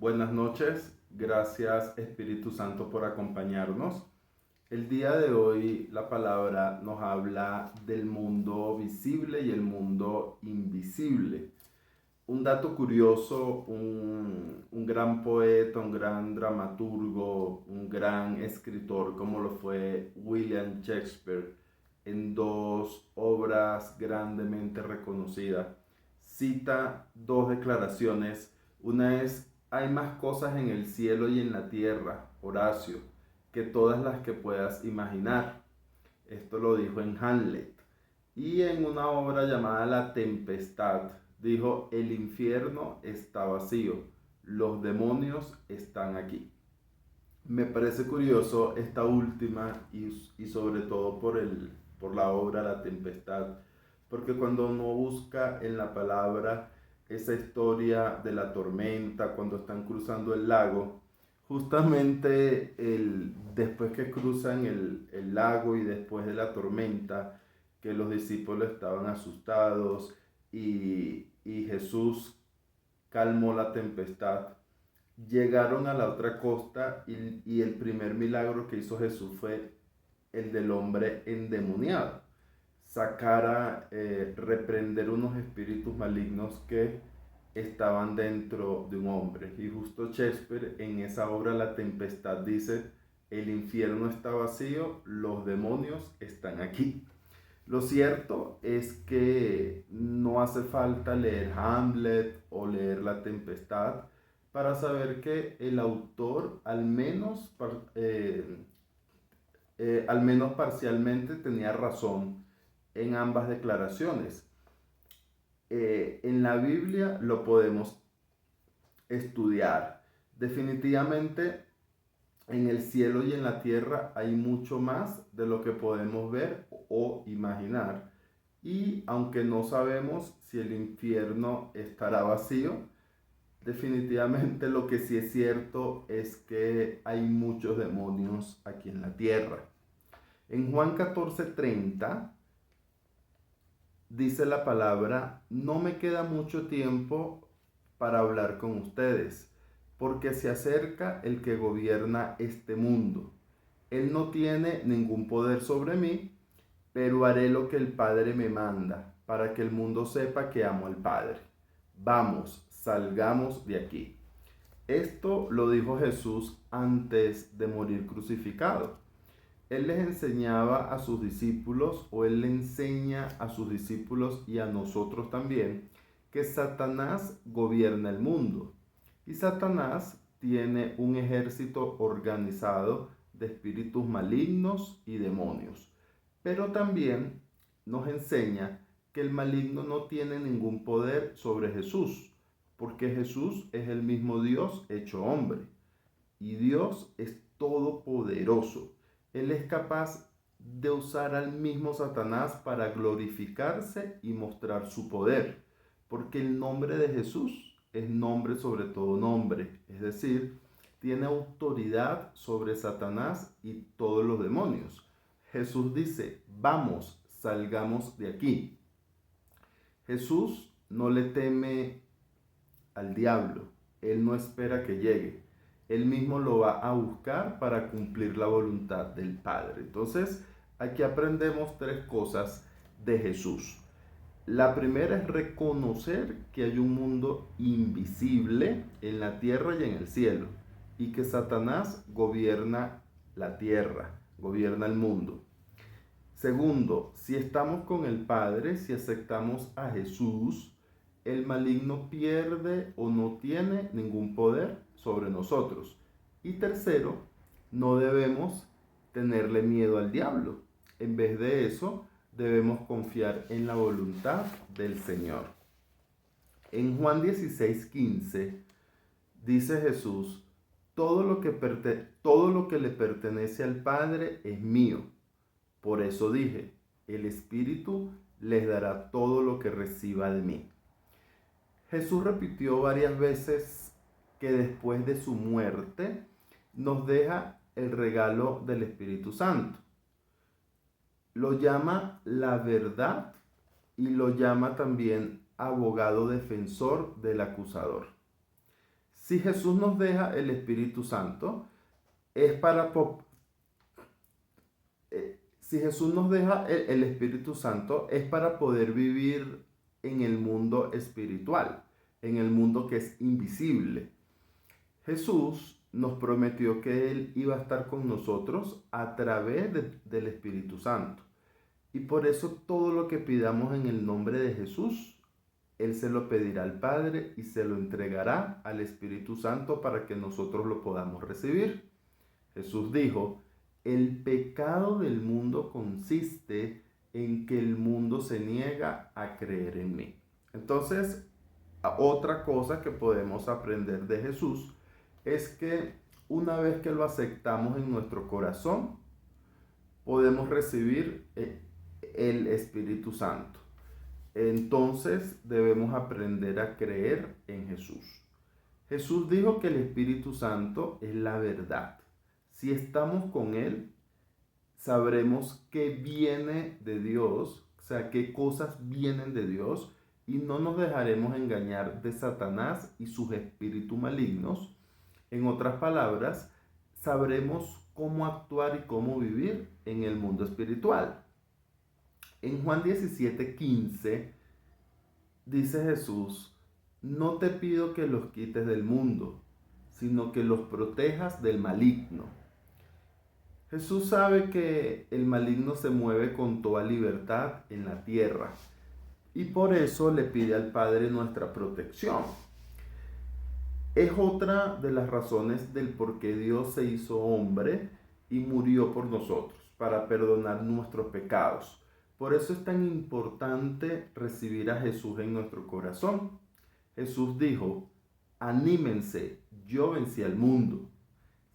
Buenas noches, gracias Espíritu Santo por acompañarnos. El día de hoy la palabra nos habla del mundo visible y el mundo invisible. Un dato curioso, un gran poeta, un gran dramaturgo, un gran escritor como lo fue William Shakespeare en dos obras grandemente reconocidas, cita dos declaraciones. Una es: hay más cosas en el cielo y en la tierra, Horacio, que todas las que puedas imaginar. Esto lo dijo en Hamlet. Y en una obra llamada La Tempestad, dijo: el infierno está vacío, los demonios están aquí. Me parece curioso esta última y sobre todo por la obra La Tempestad, porque cuando uno busca en la palabra esa historia de la tormenta, cuando están cruzando el lago, justamente después que cruzan el lago y después de la tormenta, que los discípulos estaban asustados y Jesús calmó la tempestad, llegaron a la otra costa y el primer milagro que hizo Jesús fue el del hombre endemoniado. Reprender unos espíritus malignos que estaban dentro de un hombre. Y justo Shakespeare en esa obra La Tempestad dice: el infierno está vacío, los demonios están aquí. Lo cierto es que no hace falta leer Hamlet o leer La Tempestad para saber que el autor al menos parcialmente tenía razón en ambas declaraciones. En la Biblia lo podemos estudiar. Definitivamente en el cielo y en la tierra hay mucho más de lo que podemos ver o imaginar. Y aunque no sabemos si el infierno estará vacío, definitivamente lo que sí es cierto es que hay muchos demonios aquí en la tierra. En Juan 14:30 dice la palabra: no me queda mucho tiempo para hablar con ustedes, porque se acerca el que gobierna este mundo. Él no tiene ningún poder sobre mí, pero haré lo que el Padre me manda, para que el mundo sepa que amo al Padre. Vamos, salgamos de aquí. Esto lo dijo Jesús antes de morir crucificado. Él les enseñaba a sus discípulos, o él le enseña a sus discípulos y a nosotros también, que Satanás gobierna el mundo. Y Satanás tiene un ejército organizado de espíritus malignos y demonios. Pero también nos enseña que el maligno no tiene ningún poder sobre Jesús, porque Jesús es el mismo Dios hecho hombre. Y Dios es todopoderoso. Él es capaz de usar al mismo Satanás para glorificarse y mostrar su poder, porque el nombre de Jesús es nombre sobre todo nombre, es decir, tiene autoridad sobre Satanás y todos los demonios. Jesús dice: vamos, salgamos de aquí. Jesús no le teme al diablo, él no espera que llegue, él mismo lo va a buscar para cumplir la voluntad del Padre. Entonces, aquí aprendemos tres cosas de Jesús. La primera es reconocer que hay un mundo invisible en la tierra y en el cielo, y que Satanás gobierna la tierra, gobierna el mundo. Segundo, si estamos con el Padre, si aceptamos a Jesús, el maligno pierde o no tiene ningún poder sobre nosotros. Y tercero, no debemos tenerle miedo al diablo. En vez de eso, debemos confiar en la voluntad del Señor. En Juan 16:15 dice Jesús: todo lo que le pertenece al Padre es mío. Por eso dije: el Espíritu les dará todo lo que reciba de mí. Jesús repitió varias veces que después de su muerte nos deja el regalo del Espíritu Santo. Lo llama la verdad y lo llama también abogado defensor del acusador. Si Jesús nos deja el Espíritu Santo, es para si Jesús nos deja el Espíritu Santo, es para poder vivir en el mundo espiritual, en el mundo que es invisible. Jesús nos prometió que Él iba a estar con nosotros a través del Espíritu Santo. Y por eso todo lo que pidamos en el nombre de Jesús, Él se lo pedirá al Padre y se lo entregará al Espíritu Santo para que nosotros lo podamos recibir. Jesús dijo, el pecado del mundo consiste en que el mundo se niega a creer en mí. Entonces, otra cosa que podemos aprender de Jesús es que una vez que lo aceptamos en nuestro corazón, podemos recibir el Espíritu Santo. Entonces debemos aprender a creer en Jesús. Jesús dijo que el Espíritu Santo es la verdad. Si estamos con Él, sabremos qué viene de Dios, o sea, qué cosas vienen de Dios, y no nos dejaremos engañar de Satanás y sus espíritus malignos. En otras palabras, sabremos cómo actuar y cómo vivir en el mundo espiritual. En Juan 17:15 dice Jesús, no te pido que los quites del mundo, sino que los protejas del maligno. Jesús sabe que el maligno se mueve con toda libertad en la tierra y por eso le pide al Padre nuestra protección. Es otra de las razones del por qué Dios se hizo hombre y murió por nosotros, para perdonar nuestros pecados. Por eso es tan importante recibir a Jesús en nuestro corazón. Jesús dijo, anímense, yo vencí al mundo.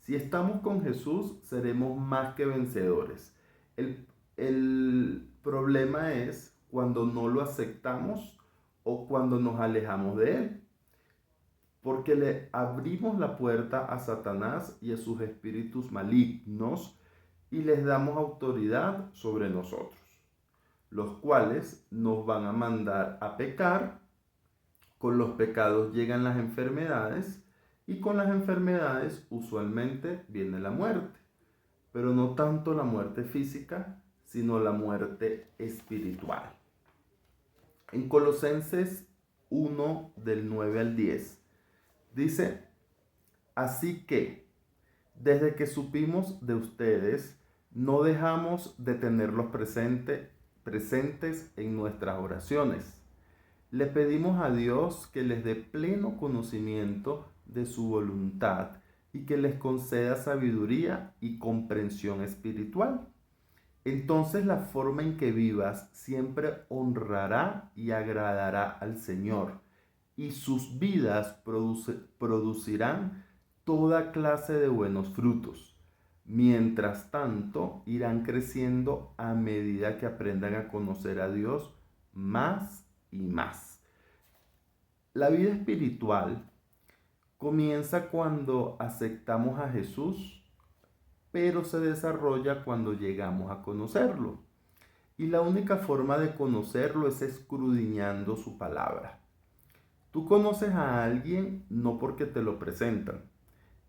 Si estamos con Jesús, seremos más que vencedores. El problema es cuando no lo aceptamos o cuando nos alejamos de Él. Porque le abrimos la puerta a Satanás y a sus espíritus malignos y les damos autoridad sobre nosotros, los cuales nos van a mandar a pecar. Con los pecados llegan las enfermedades y con las enfermedades usualmente viene la muerte, pero no tanto la muerte física, sino la muerte espiritual. En Colosenses 1 del 9 al 10 dice, así que desde que supimos de ustedes, no dejamos de tenerlos presentes en nuestras oraciones. Le pedimos a Dios que les dé pleno conocimiento de su voluntad y que les conceda sabiduría y comprensión espiritual. Entonces la forma en que vivas siempre honrará y agradará al Señor, y sus vidas producirán toda clase de buenos frutos. Mientras tanto, irán creciendo a medida que aprendan a conocer a Dios más y más. La vida espiritual comienza cuando aceptamos a Jesús, pero se desarrolla cuando llegamos a conocerlo. Y la única forma de conocerlo es escudriñando su palabra. Tú conoces a alguien no porque te lo presentan.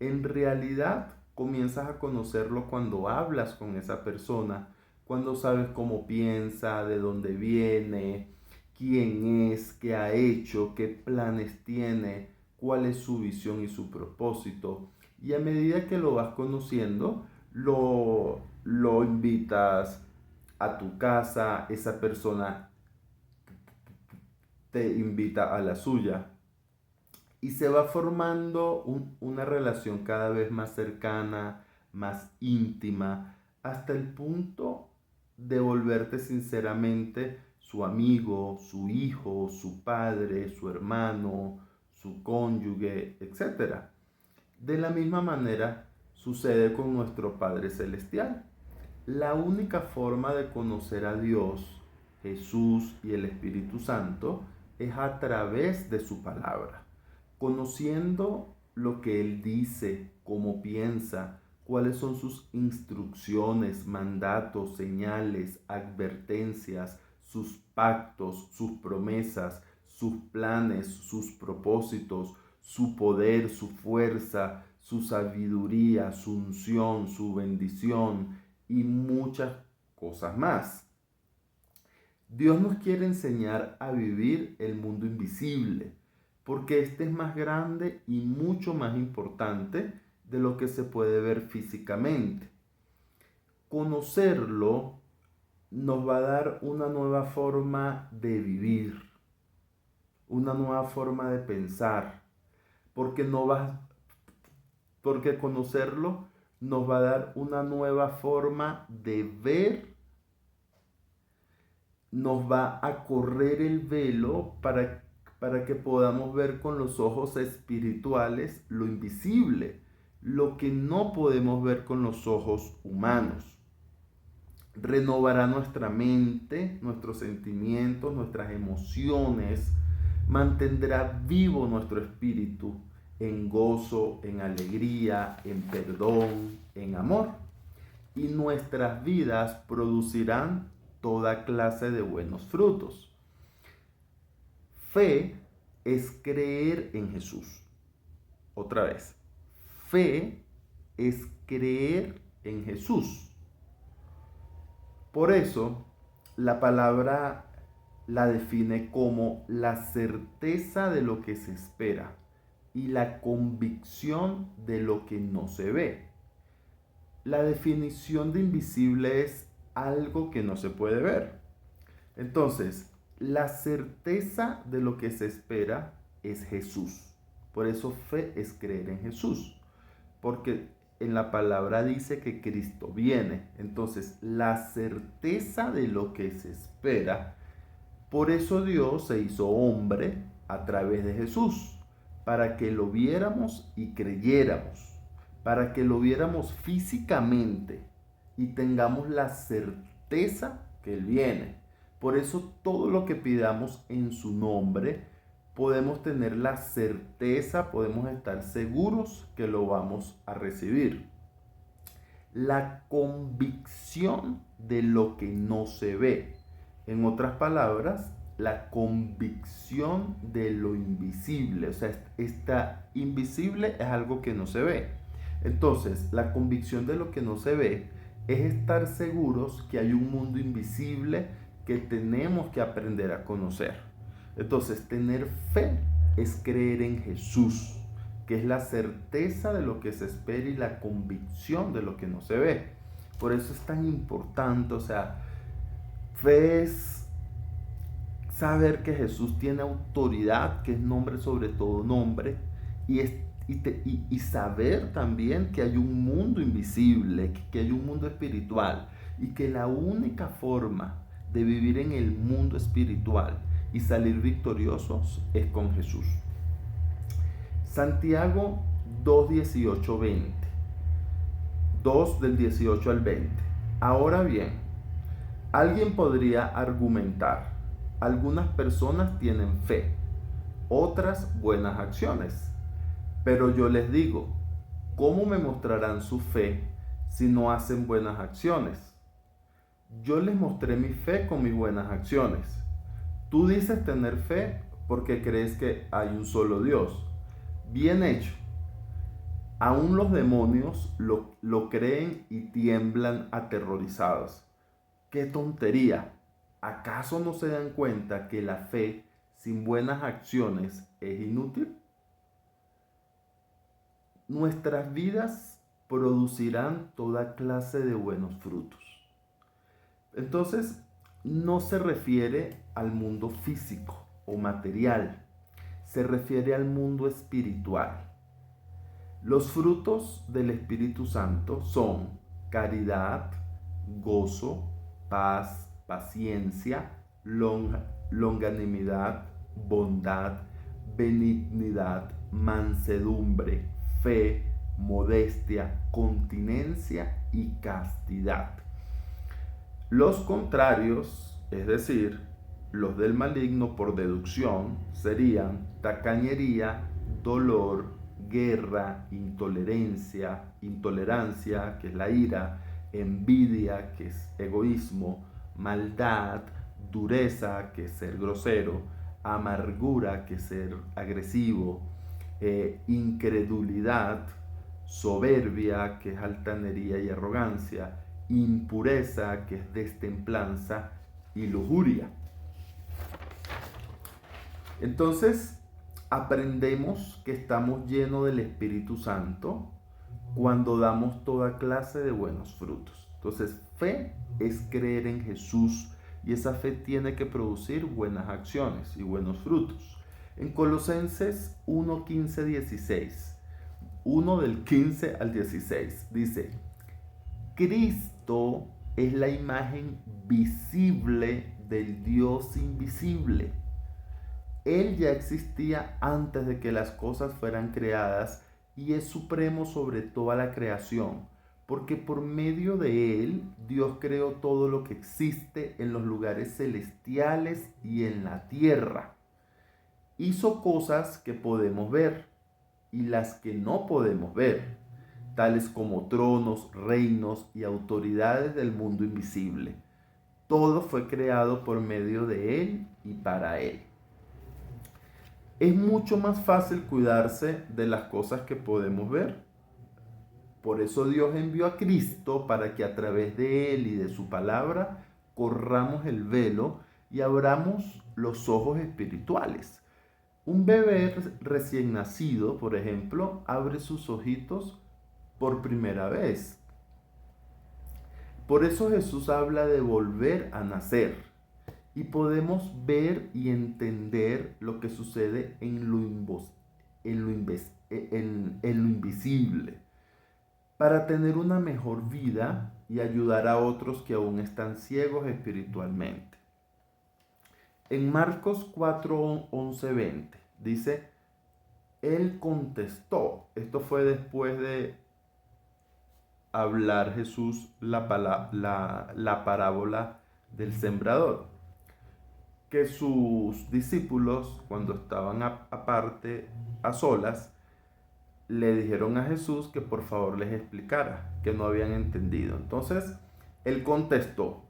En realidad comienzas a conocerlo cuando hablas con esa persona, cuando sabes cómo piensa, de dónde viene, quién es, qué ha hecho, qué planes tiene, cuál es su visión y su propósito. Y a medida que lo vas conociendo, lo invitas a tu casa, esa persona te invita a la suya y se va formando una relación cada vez más cercana, más íntima, hasta el punto de volverte sinceramente su amigo, su hijo, su padre, su hermano, su cónyuge, etc. De la misma manera sucede con nuestro Padre Celestial. La única forma de conocer a Dios, Jesús y el Espíritu Santo es a través de su palabra, conociendo lo que Él dice, cómo piensa, cuáles son sus instrucciones, mandatos, señales, advertencias, sus pactos, sus promesas, sus planes, sus propósitos, su poder, su fuerza, su sabiduría, su unción, su bendición y muchas cosas más. Dios nos quiere enseñar a vivir el mundo invisible, porque este es más grande y mucho más importante de lo que se puede ver físicamente. Conocerlo nos va a dar una nueva forma de vivir, una nueva forma de pensar, porque porque conocerlo nos va a dar una nueva forma de ver, nos va a correr el velo para que podamos ver con los ojos espirituales lo invisible, lo que no podemos ver con los ojos humanos. Renovará nuestra mente, nuestros sentimientos, nuestras emociones, mantendrá vivo nuestro espíritu en gozo, en alegría, en perdón, en amor. Y nuestras vidas producirán toda clase de buenos frutos. Fe es creer en Jesús. Otra vez, fe es creer en Jesús. Por eso, la palabra la define como la certeza de lo que se espera y la convicción de lo que no se ve. La definición de invisible es algo que no se puede ver. Entonces, la certeza de lo que se espera es Jesús. Por eso fe es creer en Jesús. Porque en la palabra dice que Cristo viene. Entonces, la certeza de lo que se espera. Por eso Dios se hizo hombre a través de Jesús, para que lo viéramos y creyéramos, para que lo viéramos físicamente y tengamos la certeza que Él viene. Por eso todo lo que pidamos en su nombre, podemos tener la certeza, podemos estar seguros que lo vamos a recibir. La convicción de lo que no se ve. En otras palabras, la convicción de lo invisible. O sea, esta invisible es algo que no se ve. Entonces, la convicción de lo que no se ve es estar seguros que hay un mundo invisible que tenemos que aprender a conocer. Entonces, tener fe es creer en Jesús, que es la certeza de lo que se espera y la convicción de lo que no se ve. Por eso es tan importante, o sea, fe es saber que Jesús tiene autoridad, que es nombre sobre todo nombre, y saber también que hay un mundo invisible, que hay un mundo espiritual, y que la única forma de vivir en el mundo espiritual y salir victoriosos es con Jesús. Santiago 2, 18, 20. 2 del 18 al 20. Ahora bien, alguien podría argumentar, algunas personas tienen fe, otras buenas acciones. Pero yo les digo, ¿cómo me mostrarán su fe si no hacen buenas acciones? Yo les mostré mi fe con mis buenas acciones. Tú dices tener fe porque crees que hay un solo Dios. Bien hecho. Aún los demonios lo creen y tiemblan aterrorizados. ¡Qué tontería! ¿Acaso no se dan cuenta que la fe sin buenas acciones es inútil? Nuestras vidas producirán toda clase de buenos frutos. Entonces, no se refiere al mundo físico o material, se refiere al mundo espiritual. Los frutos del Espíritu Santo son caridad, gozo, paz, paciencia, longanimidad, bondad, benignidad, mansedumbre, fe, modestia, continencia y castidad. Los contrarios, es decir, los del maligno por deducción, serían tacañería, dolor, guerra, intolerancia, que es la ira, envidia, que es egoísmo, maldad, dureza, que es ser grosero, amargura, que es ser agresivo, incredulidad, soberbia, que es altanería y arrogancia, impureza, que es destemplanza, y lujuria. Entonces, aprendemos que estamos llenos del Espíritu Santo cuando damos toda clase de buenos frutos. Entonces, fe es creer en Jesús y esa fe tiene que producir buenas acciones y buenos frutos. En Colosenses 1, 15, 16, 1 del 15 al 16, dice: Cristo es la imagen visible del Dios invisible. Él ya existía antes de que las cosas fueran creadas y es supremo sobre toda la creación, porque por medio de Él Dios creó todo lo que existe en los lugares celestiales y en la tierra. Hizo cosas que podemos ver y las que no podemos ver, tales como tronos, reinos y autoridades del mundo invisible. Todo fue creado por medio de Él y para Él. Es mucho más fácil cuidarse de las cosas que podemos ver. Por eso Dios envió a Cristo para que a través de Él y de su palabra corramos el velo y abramos los ojos espirituales. Un bebé recién nacido, por ejemplo, abre sus ojitos por primera vez. Por eso Jesús habla de volver a nacer. Y podemos ver y entender lo que sucede en lo invisible, para tener una mejor vida y ayudar a otros que aún están ciegos espiritualmente. En Marcos 4, 11, 20 dice: Él contestó. Esto fue después de hablar Jesús la parábola del sembrador, que sus discípulos, cuando estaban aparte, a solas, le dijeron a Jesús que por favor les explicara, que no habían entendido. Entonces, él contestó: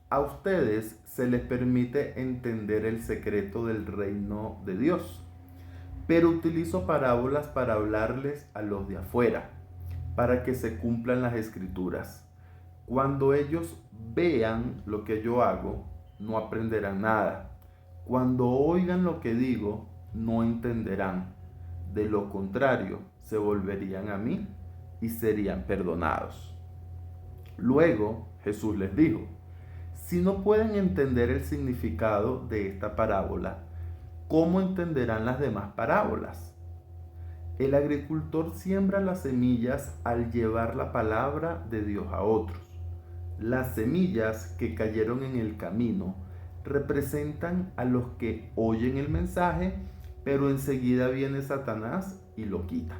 a ustedes se les permite entender el secreto del reino de Dios, pero utilizo parábolas para hablarles a los de afuera, para que se cumplan las escrituras. Cuando ellos vean lo que yo hago, no aprenderán nada. Cuando oigan lo que digo, no entenderán. De lo contrario, se volverían a mí y serían perdonados. Luego Jesús les dijo: si no pueden entender el significado de esta parábola, ¿cómo entenderán las demás parábolas? El agricultor siembra las semillas al llevar la palabra de Dios a otros. Las semillas que cayeron en el camino representan a los que oyen el mensaje, pero enseguida viene Satanás y lo quita.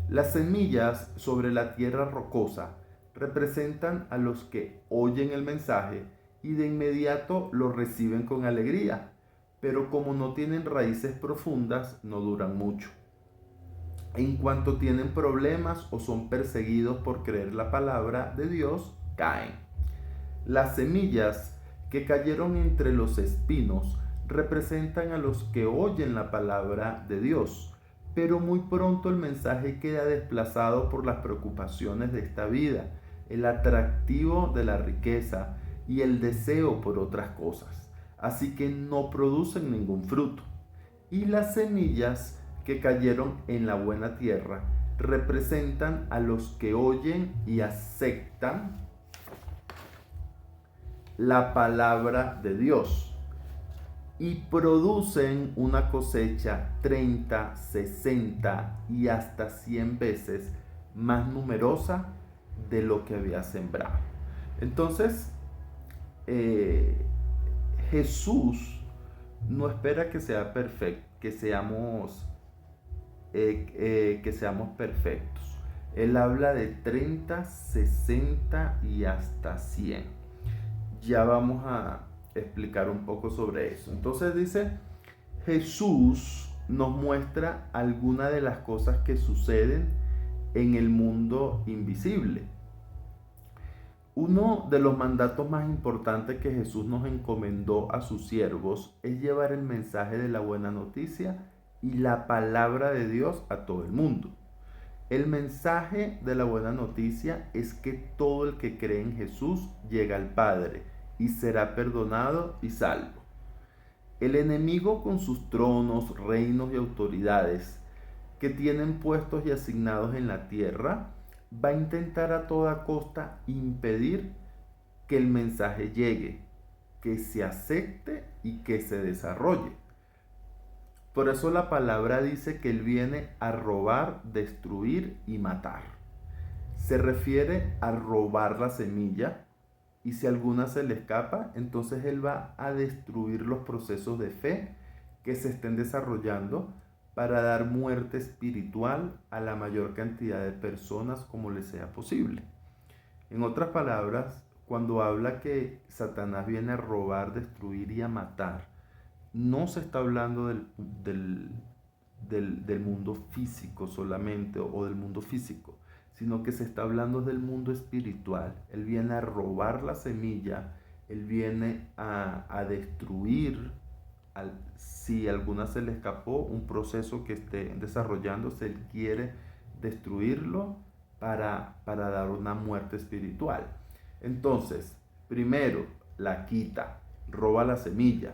Las semillas sobre la tierra rocosa representan a los que oyen el mensaje y de inmediato lo reciben con alegría, pero como no tienen raíces profundas, no duran mucho. En cuanto tienen problemas o son perseguidos por creer la palabra de Dios, caen. Las semillas que cayeron entre los espinos representan a los que oyen la palabra de Dios, pero muy pronto el mensaje queda desplazado por las preocupaciones de esta vida, el atractivo de la riqueza y el deseo por otras cosas, así que no producen ningún fruto. Y las semillas que cayeron en la buena tierra representan a los que oyen y aceptan la palabra de Dios y producen una cosecha 30, 60 y hasta 100 veces más numerosa de lo que había sembrado. Entonces, Jesús no espera que sea perfecto, que seamos perfectos. Él habla de 30, 60 y hasta 100. Ya vamos a explicar un poco sobre eso. Entonces dice, Jesús nos muestra algunas de las cosas que suceden en el mundo invisible. Uno de los mandatos más importantes que Jesús nos encomendó a sus siervos es llevar el mensaje de la buena noticia y la palabra de Dios a todo el mundo. El mensaje de la buena noticia es que todo el que cree en Jesús llega al Padre y será perdonado y salvo. El enemigo con sus tronos, reinos y autoridades que tienen puestos y asignados en la tierra va a intentar a toda costa impedir que el mensaje llegue, que se acepte y que se desarrolle. Por eso la palabra dice que Él viene a robar, destruir y matar. Se refiere a robar la semilla y si alguna se le escapa, entonces Él va a destruir los procesos de fe que se estén desarrollando para dar muerte espiritual a la mayor cantidad de personas como le sea posible. En otras palabras, cuando habla que Satanás viene a robar, destruir y a matar, no se está hablando del mundo físico solamente o del mundo físico, sino que se está hablando del mundo espiritual. Él viene a robar la semilla, Él viene a destruir, si alguna se le escapó, un proceso que esté desarrollándose, Él quiere destruirlo para dar una muerte espiritual. Entonces, primero, la quita, roba la semilla.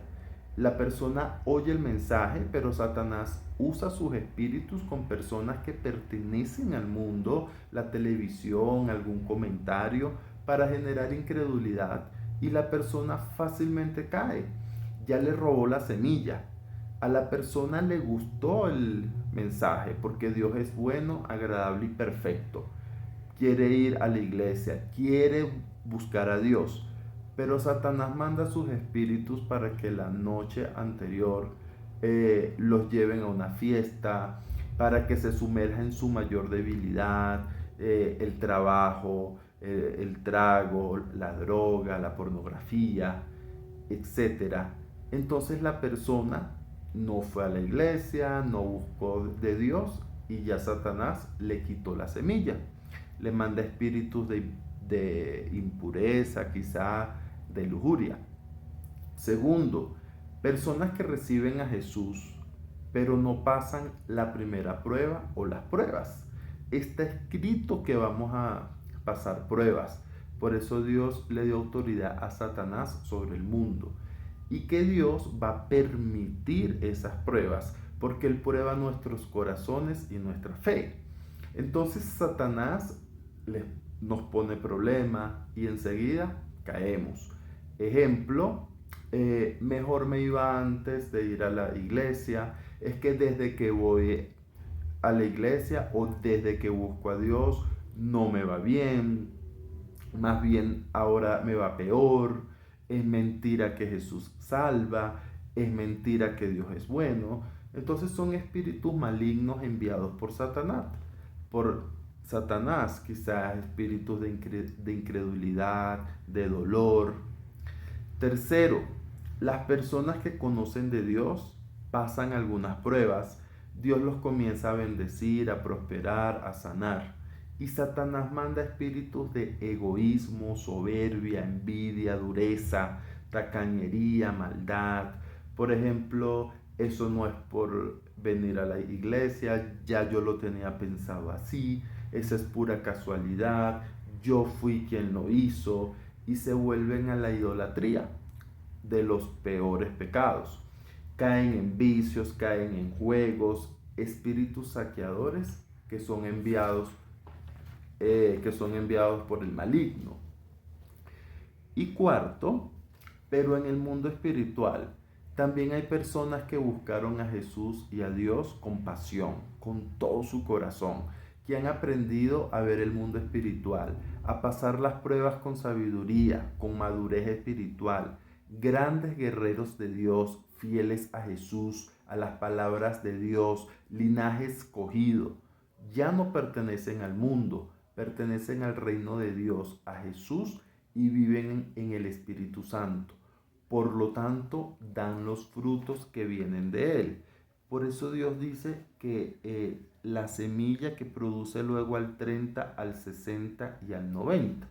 La persona oye el mensaje, pero Satanás usa sus espíritus con personas que pertenecen al mundo, la televisión, algún comentario, para generar incredulidad y la persona fácilmente cae. Ya le robó la semilla. A la persona le gustó el mensaje porque Dios es bueno, agradable y perfecto. Quiere ir a la iglesia, quiere buscar a Dios. Pero Satanás manda a sus espíritus para que la noche anterior los lleven a una fiesta, para que se sumerja en su mayor debilidad, el trabajo, el trago, la droga, la pornografía, etcétera. Entonces la persona no fue a la iglesia, no buscó de Dios y ya Satanás le quitó la semilla. Le manda espíritus de impureza, quizá de lujuria. Segundo, personas que reciben a Jesús, pero no pasan la primera prueba o las pruebas. Está escrito que vamos a pasar pruebas. Por eso Dios le dio autoridad a Satanás sobre el mundo. Y que Dios va a permitir esas pruebas, porque Él prueba nuestros corazones y nuestra fe. Entonces Satanás nos pone problemas y enseguida caemos. Ejemplo, mejor me iba antes de ir a la iglesia. Es que desde que voy a la iglesia o desde que busco a Dios no me va bien. Más bien ahora me va peor. Es mentira que Jesús salva. Es mentira que Dios es bueno. Entonces son espíritus malignos enviados por Satanás, quizás espíritus de incredulidad, de dolor. Tercero, las personas que conocen de Dios pasan algunas pruebas. Dios los comienza a bendecir, a prosperar, a sanar. Y Satanás manda espíritus de egoísmo, soberbia, envidia, dureza, tacañería, maldad. Por ejemplo, eso no es por venir a la iglesia, ya yo lo tenía pensado así, esa es pura casualidad, yo fui quien lo hizo, y se vuelven a la idolatría de los peores pecados. Caen en vicios, caen en juegos, espíritus saqueadores que son enviados por el maligno. Y cuarto, pero en el mundo espiritual, también hay personas que buscaron a Jesús y a Dios con pasión, con todo su corazón, que han aprendido a ver el mundo espiritual, a pasar las pruebas con sabiduría, con madurez espiritual, grandes guerreros de Dios, fieles a Jesús, a las palabras de Dios, linaje escogido. Ya no pertenecen al mundo, pertenecen al reino de Dios, a Jesús, y viven en el Espíritu Santo. Por lo tanto, dan los frutos que vienen de Él. Por eso Dios dice que la semilla que produce luego al 30, al 60 y al 90.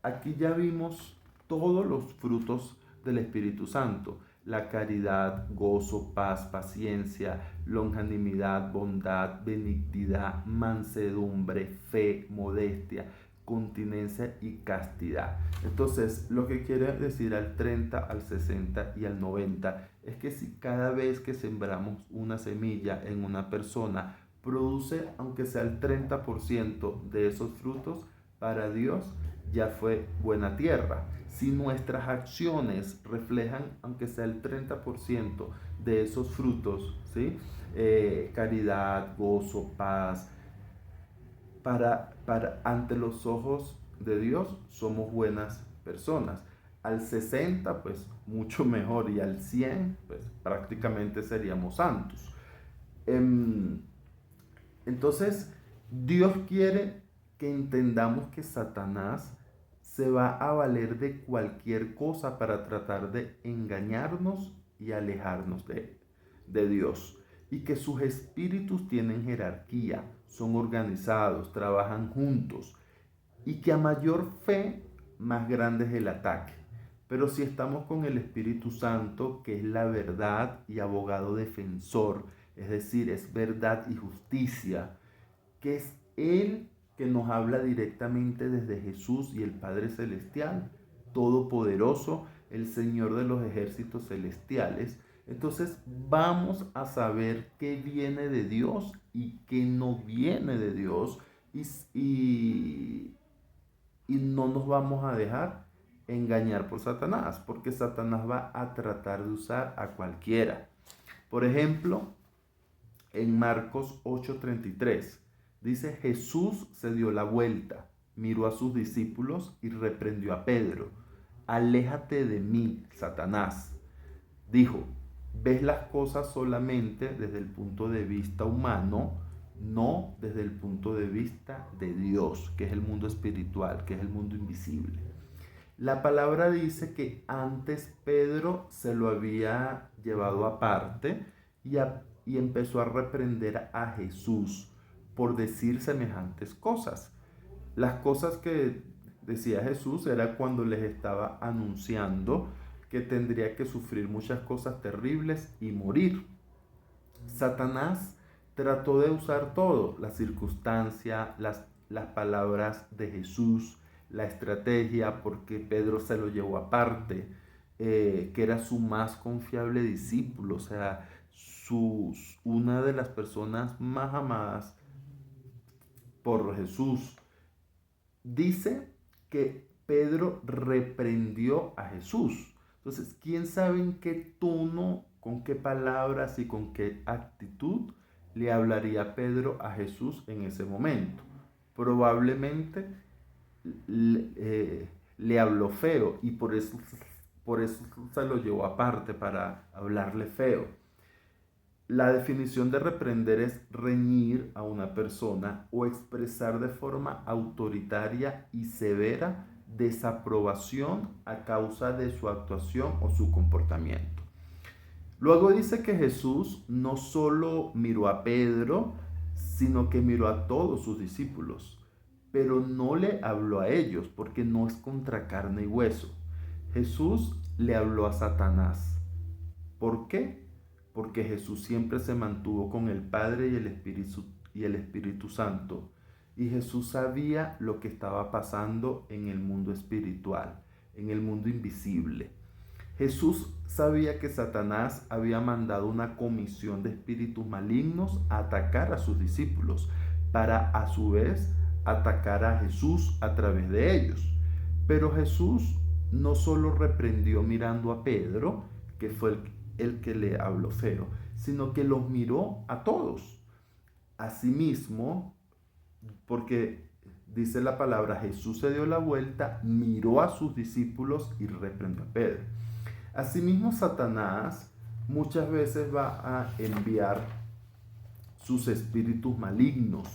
Aquí ya vimos todos los frutos del Espíritu Santo. La caridad, gozo, paz, paciencia, longanimidad, bondad, benignidad, mansedumbre, fe, modestia, continencia y castidad. Entonces, lo que quiere decir al 30, al 60 y al 90 es que si cada vez que sembramos una semilla en una persona produce aunque sea el 30% de esos frutos, para Dios ya fue buena tierra. Si nuestras acciones reflejan aunque sea el 30% de esos frutos, ¿sí? Caridad, gozo, paz, ante los ojos de Dios somos buenas personas. Al 60 pues mucho mejor, y al 100 pues prácticamente seríamos santos. Entonces Dios quiere que entendamos que Satanás se va a valer de cualquier cosa para tratar de engañarnos y alejarnos de Dios, y que sus espíritus tienen jerarquía, son organizados, trabajan juntos, y que a mayor fe, más grande es el ataque. Pero si estamos con el Espíritu Santo, que es la verdad y abogado defensor, es decir, es verdad y justicia, que es Él que nos habla directamente desde Jesús y el Padre Celestial, Todopoderoso, el Señor de los ejércitos celestiales. Entonces vamos a saber qué viene de Dios y qué no viene de Dios, y no nos vamos a dejar engañar por Satanás, porque Satanás va a tratar de usar a cualquiera. Por ejemplo, en Marcos 8:33 dice: Jesús se dio la vuelta, miró a sus discípulos y reprendió a Pedro. Aléjate de mí, Satanás. Dijo: ves las cosas solamente desde el punto de vista humano, no desde el punto de vista de Dios, que es el mundo espiritual, que es el mundo invisible. La palabra dice que antes Pedro se lo había llevado aparte y empezó a reprender a Jesús por decir semejantes cosas. Las cosas que decía Jesús era cuando les estaba anunciando que tendría que sufrir muchas cosas terribles y morir. Satanás trató de usar todo: la circunstancia, las palabras de Jesús, la estrategia, porque Pedro se lo llevó aparte, que era su más confiable discípulo, o sea, una de las personas más amadas por Jesús. Dice que Pedro reprendió a Jesús. Entonces, ¿quién sabe en qué tono, con qué palabras y con qué actitud le hablaría Pedro a Jesús en ese momento? Probablemente le habló feo, y por eso se lo llevó aparte, para hablarle feo. La definición de reprender es reñir a una persona o expresar de forma autoritaria y severa desaprobación a causa de su actuación o su comportamiento. Luego dice que Jesús no solo miró a Pedro, sino que miró a todos sus discípulos, pero no le habló a ellos, porque no es contra carne y hueso. Jesús le habló a Satanás. ¿Por qué? Porque Jesús siempre se mantuvo con el Padre y el Espíritu Santo. Y Jesús sabía lo que estaba pasando en el mundo espiritual, en el mundo invisible. Jesús sabía que Satanás había mandado una comisión de espíritus malignos a atacar a sus discípulos, para a su vez atacar a Jesús a través de ellos. Pero Jesús no solo reprendió mirando a Pedro, que fue el que le habló feo, sino que los miró a todos. Asimismo, porque dice la palabra, Jesús se dio la vuelta, miró a sus discípulos y reprendió a Pedro. Asimismo, Satanás muchas veces va a enviar sus espíritus malignos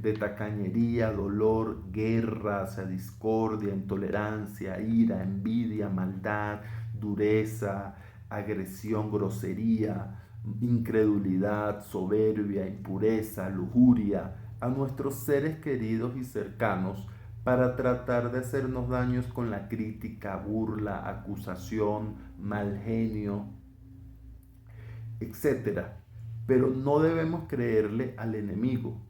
de tacañería, dolor, guerra, discordia, intolerancia, ira, envidia, maldad, dureza, agresión, grosería, incredulidad, soberbia, impureza, lujuria, a nuestros seres queridos y cercanos, para tratar de hacernos daños con la crítica, burla, acusación, mal genio, etcétera. Pero no debemos creerle al enemigo.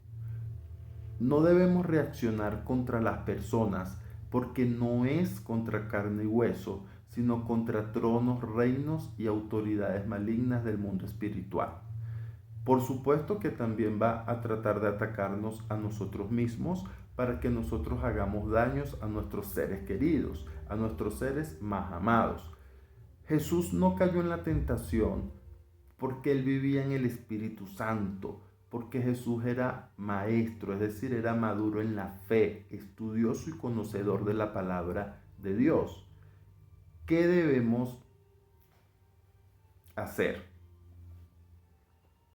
No debemos reaccionar contra las personas porque no es contra carne y hueso, sino contra tronos, reinos y autoridades malignas del mundo espiritual. Por supuesto que también va a tratar de atacarnos a nosotros mismos para que nosotros hagamos daños a nuestros seres queridos, a nuestros seres más amados. Jesús no cayó en la tentación porque él vivía en el Espíritu Santo, porque Jesús era maestro, es decir, era maduro en la fe, estudioso y conocedor de la palabra de Dios. ¿Qué debemos hacer?